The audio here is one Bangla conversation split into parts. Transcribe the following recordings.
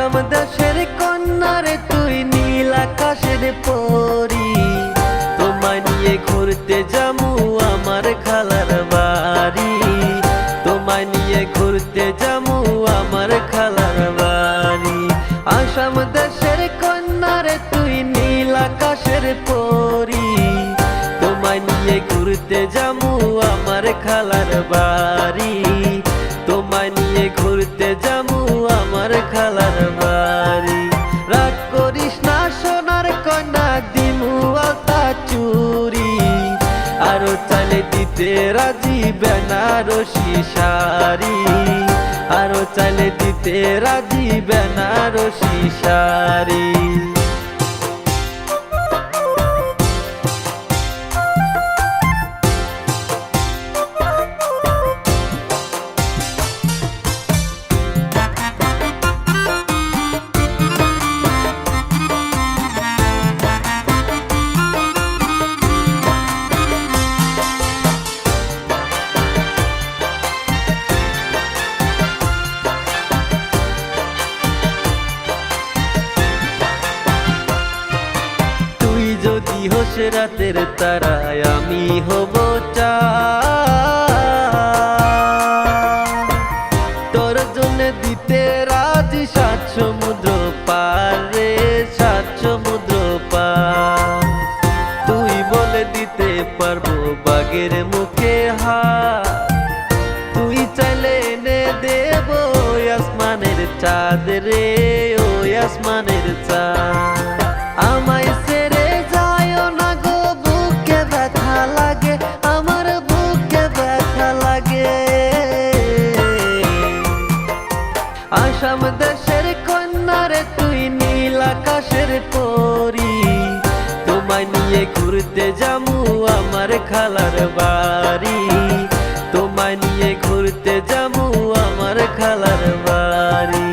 আসাম দেশের কন্যারে তুই নীল আকাশের পরি, তোমায় নিয়ে ঘুরতে যামু আমার খালার বাড়ি, তোমায় নিয়ে ঘুরতে যামু আমার খালার বাড়ি। আসাম দেশের কন্যারে তুই নীল আকাশের পরি, তোমায় নিয়ে ঘুরতে যামু আমার খালার বাড়ি, তোমায় নিয়ে ঘুরতে যামু আমার খালার বাড়ি। রাগ করিস না সোনার কন্যা, দিমু আলতা চুরি, আরো চাইলে দিতে রাজি বেনারসি শাড়ি, আরো চাইলে দিতে রাজি বেনারসি শাড়ি। যদি হোস রাতের তারায় আমি হব চাঁদ, তোর জন্য দিতে রাজি সাত সমুদ্র পার রে, সাত সমুদ্র পার। তুই বলে দিতে পারবো বাগের মুখে হাত, তুই চাইলে এনে দেব আসমানের চাঁদ রে, ও আসমানের চাঁদ। আমায় ছেড়ে যায়ও না গো, বুকে ব্যথা লাগে, আমার বুকে ব্যথা লাগে। আসাম দেশের কন্যারে তুই নীল আকাশের পরি, তোমায় নিয়ে ঘুরতে যামু আমার খালার বাড়ি, তোমায় নিয়ে ঘুরতে যামু আমার খালার বাড়ি।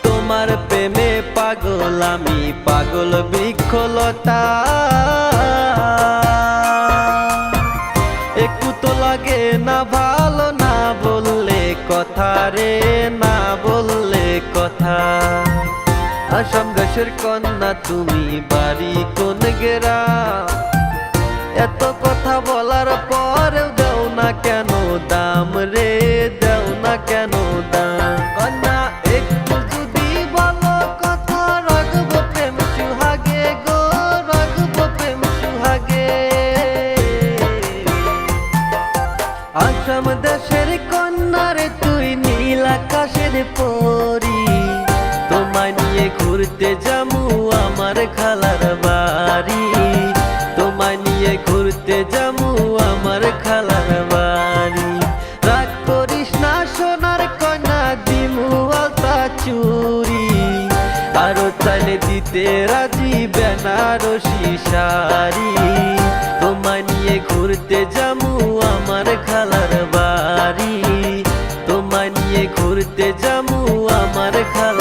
তোমার প্রেমে পাগল আমি, পাগল বৃক্ষলতা, একটু তো লাগে না ভালো, না বললে কথা রে, না বললে কথা। আসাম দেশের কন্যা তুমি, বাড়ি কোন গ্রাম, এত কথা বলার পরেও দেও না কেন দাম রে, দেও না কেন দাম। কন্যা একটু যদি বলো কথা, রাখবো প্রেম সুহাগে গো, রাখবো প্রেম সুহাগে। আসাম দেশের কন্যারে তুই নীল আকাশের পরি, তোমায় নিয়ে ঘুরতে যামু আমার খালার বাড়ি, তোমায় নিয়ে ঘুরতে যামু আমার খালার বাড়ি। রাগ করিস না সোনার কন্যা, দিমু আলতা চুরি, আরো চাইলে দিতে রাজি বেনারসি শাড়ি, তোমায় নিয়ে ঘুরতে যামু আমার খালার বাড়ি, তোমায় নিয়ে ঘুরতে যামু আমার খালার